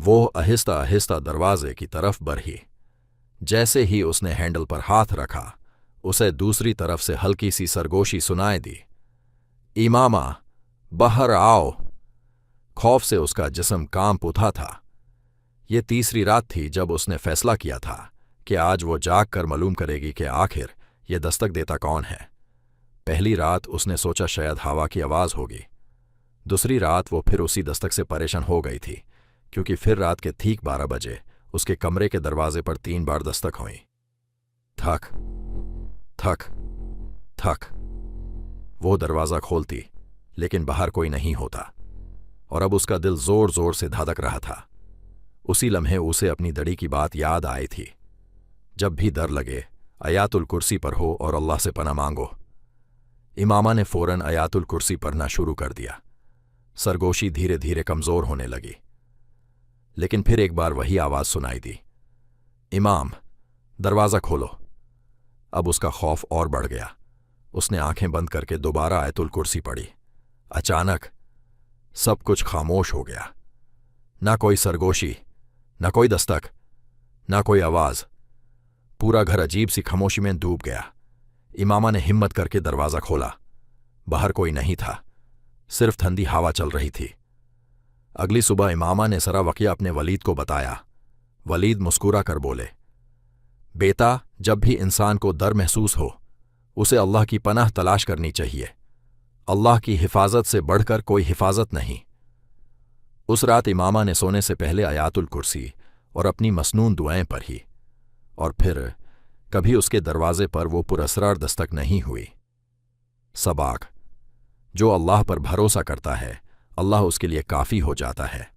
वो आहिस्ता आहिस्ता दरवाजे की तरफ बढ़ी। जैसे ही उसने हैंडल पर हाथ रखा, उसे दूसरी तरफ से हल्की सी सरगोशी सुनाई दी। इमामा, बाहर आओ। खौफ से उसका जिस्म कांप उठा था। ये तीसरी रात थी जब उसने फैसला किया था कि आज वो जाग कर मालूम करेगी कि आखिर ये दस्तक देता कौन है। पहली रात उसने सोचा शायद हवा की आवाज होगी। दूसरी रात वो फिर उसी दस्तक से परेशान हो गई थी, क्योंकि फिर रात के ठीक 12 बजे उसके कमरे के दरवाजे पर 3 बार दस्तक हुई। थक थक थक। वो दरवाजा खोलती, लेकिन बाहर कोई नहीं होता, और अब उसका दिल जोर जोर से धड़क रहा था। उसी लम्हे उसे अपनी दड़ी की बात याद आई थी, जब भी डर लगे आयातुल कुर्सी पर हो और अल्लाह से पनाह मांगो। इमामा ने फौरन आयातुल कुर्सी पढ़ना शुरू कर दिया। सरगोशी धीरे धीरे कमजोर होने लगी, लेकिन फिर एक बार वही आवाज सुनाई दी, इमाम, दरवाजा खोलो। अब उसका खौफ और बढ़ गया। उसने आंखें बंद करके दोबारा आयतुल कुर्सी पढ़ी। अचानक सब कुछ खामोश हो गया। ना कोई सरगोशी, ना कोई दस्तक, ना कोई आवाज। पूरा घर अजीब सी खामोशी में डूब गया। इमामा ने हिम्मत करके दरवाजा खोला। बाहर कोई नहीं था, सिर्फ ठंडी हवा चल रही थी। अगली सुबह इमामा ने सारा वाकया अपने वलीद को बताया। वलीद मुस्कुरा कर बोले, बेटा, जब भी इंसान को डर महसूस हो, उसे अल्लाह की पनाह तलाश करनी चाहिए। अल्लाह की हिफाजत से बढ़कर कोई हिफाजत नहीं। उस रात इमामा ने सोने से पहले आयातुल कुर्सी और अपनी मसनून दुआएं पढ़ी, और फिर कभी उसके दरवाजे पर वो पुरअसरार दस्तक नहीं हुई। सबक: जो अल्लाह पर भरोसा करता है, अल्लाह उसके लिए काफ़ी हो जाता है।